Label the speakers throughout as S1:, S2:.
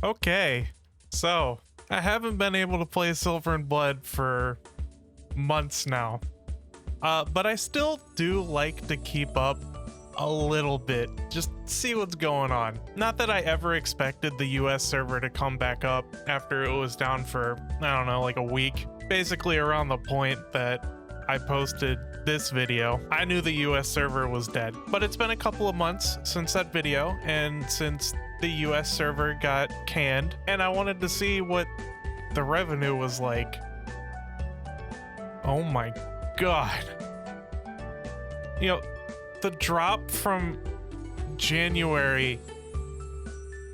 S1: Okay, so I haven't been able to play Silver and Blood for months now, but I still do like to keep up a little bit, just see what's going on. Not that I ever expected the US server to come back up after it was down for, I don't know, like a week. Basically around the point that I posted this video, I knew the US server was dead. But it's been a couple of months since that video and since the US server got canned, and I wanted to see what the revenue was like. Oh my god. You know, the drop from January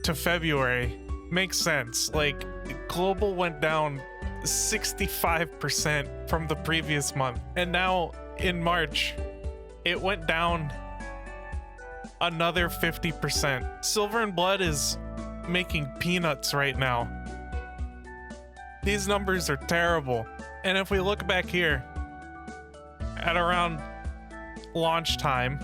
S1: to February makes sense. Like, global went down 65% from the previous month, and now in March it went down another 50%. Silver and Blood is making peanuts right now. These numbers are terrible. And if we look back here at around launch time,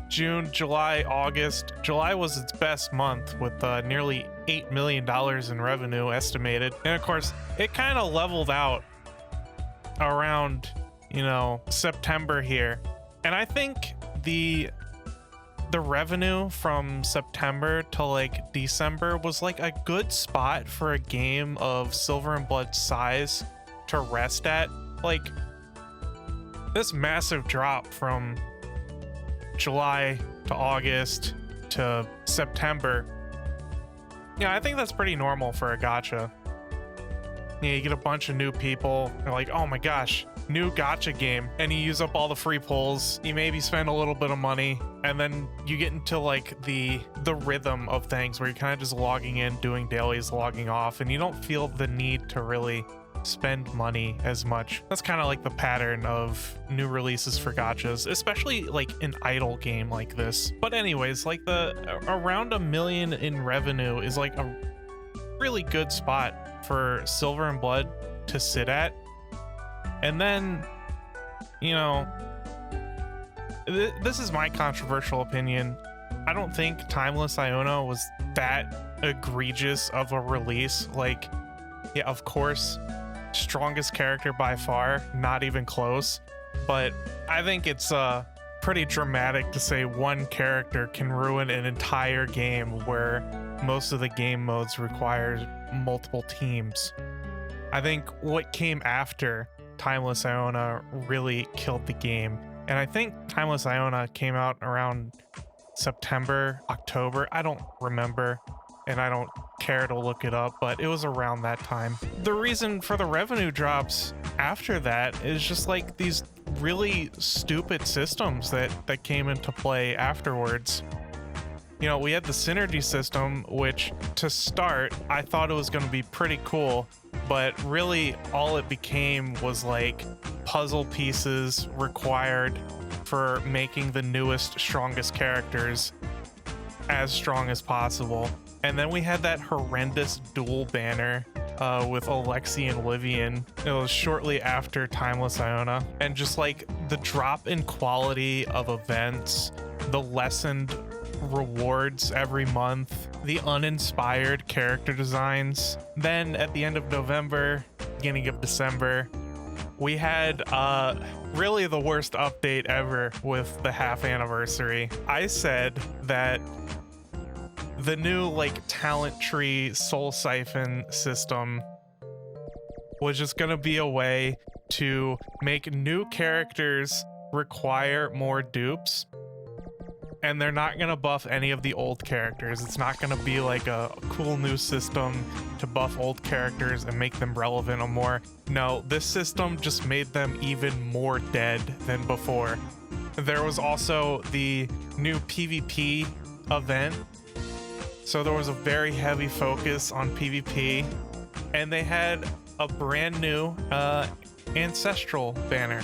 S1: June, July, August. July was its best month with nearly $8 million in revenue estimated. And of course, it kind of leveled out around, you know, September here. And I think the revenue from September to like December was like a good spot for a game of Silver and Blood size to rest at. Like, this massive drop from July to August to September, yeah, I think that's pretty normal for a gacha. Yeah, you get a bunch of new people, they're like, oh my gosh, new gacha game, and you use up all the free pulls, you maybe spend a little bit of money, and then you get into like the rhythm of things where you're kind of just logging in, doing dailies, logging off, and you don't feel the need to really spend money as much. That's kind of like the pattern of new releases for gachas, especially like an idle game like this. But anyways, like around $1 million in revenue is like a really good spot for Silver and Blood to sit at. And then, you know, this is my controversial opinion. I don't think Timeless Iona was that egregious of a release. Like, yeah, of course, strongest character by far, not even close, but I think it's pretty dramatic to say one character can ruin an entire game where most of the game modes require multiple teams. I think what came after Timeless Iona really killed the game, and I think Timeless Iona came out around September, October, I don't remember, and I don't care to look it up, but it was around that time. The reason for the revenue drops after that is just like these really stupid systems that came into play afterwards. You know, we had the synergy system, which to start, I thought it was going to be pretty cool, but really all it became was like puzzle pieces required for making the newest, strongest characters as strong as possible. And then we had that horrendous dual banner with Alexi and Livian. It was shortly after Timeless Iona. And just like the drop in quality of events, the lessened rewards every month, the uninspired character designs. Then at the end of November, beginning of December, we had really the worst update ever with the half anniversary. I said that the new like talent tree soul siphon system was just gonna be a way to make new characters require more dupes, and they're not gonna buff any of the old characters. It's not gonna be like a cool new system to buff old characters and make them relevant or more. No, this system just made them even more dead than before. There was also the new PvP event, so there was a very heavy focus on PvP, and they had a brand new ancestral banner.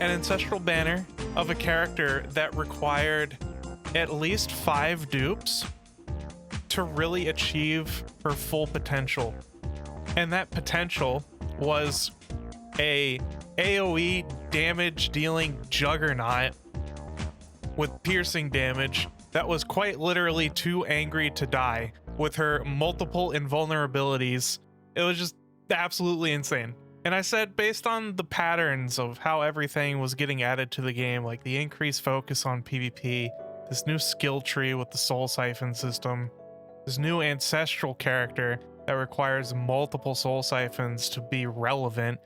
S1: An ancestral banner of a character that required at least 5 dupes to really achieve her full potential. And that potential was a AoE damage dealing juggernaut with piercing damage that was quite literally too angry to die. with her multiple invulnerabilities. It was just absolutely insane. And I said, based on the patterns of how everything was getting added to the game, like the increased focus on PvP, this new skill tree with the soul siphon system, this new ancestral character that requires multiple soul siphons to be relevant,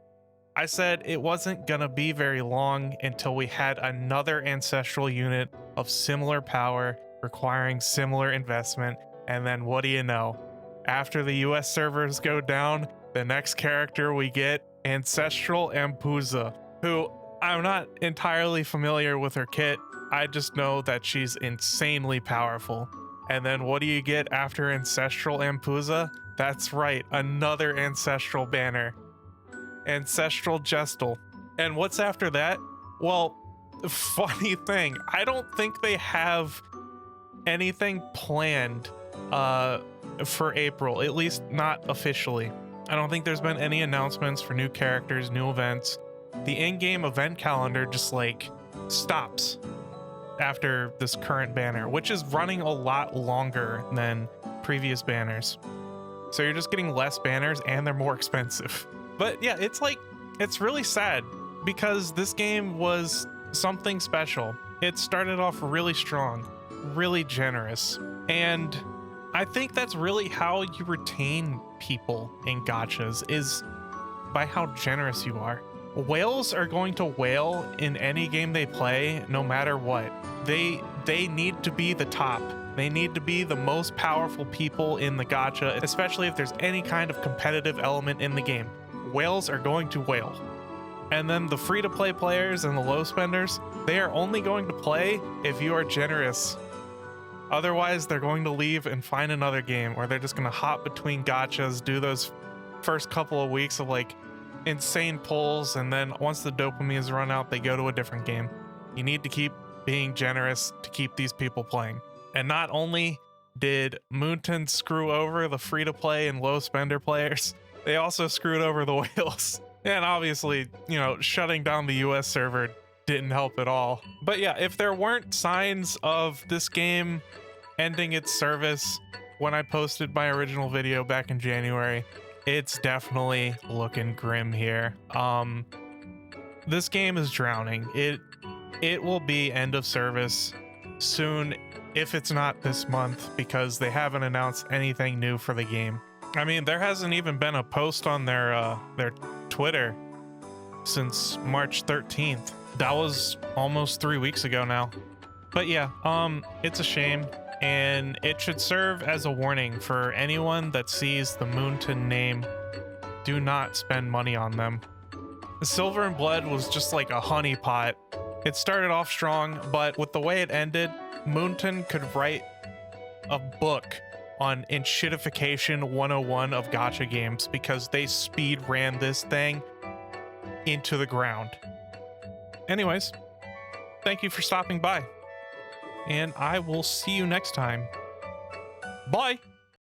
S1: I said it wasn't gonna be very long until we had another ancestral unit of similar power requiring similar investment. And then what do you know? After the US servers go down, the next character we get, Ancestral Ampuza, who I'm not entirely familiar with her kit. I just know that she's insanely powerful. And then what do you get after Ancestral Ampuza? That's right, another ancestral banner. Ancestral Gestal. And what's after that? Well, funny thing, I don't think they have anything planned for April, at least not officially. I don't think there's been any announcements for new characters, new events. The in-game event calendar just like stops after this current banner, which is running a lot longer than previous banners. So you're just getting less banners and they're more expensive. But yeah, it's really sad because this game was something special. It started off really strong, really generous, and I think that's really how you retain people in gachas, is by how generous you are. Whales are going to whale in any game they play, no matter what. They need to be the top. They need to be the most powerful people in the gacha, especially if there's any kind of competitive element in the game. Whales are going to whale. And then the free-to-play players and the low spenders, they are only going to play if you are generous. Otherwise, they're going to leave and find another game, or they're just going to hop between gachas, do those first couple of weeks of like insane pulls, and then once the dopamine is run out, they go to a different game. You need to keep being generous to keep these people playing. And not only did Moonton screw over the free-to-play and low spender players, they also screwed over the whales. And obviously, you know, shutting down the US server didn't help at all. But yeah, if there weren't signs of this game ending its service when I posted my original video back in January, it's definitely looking grim here. This game is drowning. It will be end of service soon, if it's not this month, because they haven't announced anything new for the game. I mean, there hasn't even been a post on their Twitter since March 13th. That was almost 3 weeks ago now. But yeah, it's a shame, and it should serve as a warning for anyone that sees the Moonton name. Do not spend money on them. Silver and Blood was just like a honeypot. It started off strong, but with the way it ended, Moonton could write a book on enshittification 101 of gacha games, because they speed ran this thing into the ground. Anyways, thank you for stopping by, and I will see you next time. Bye!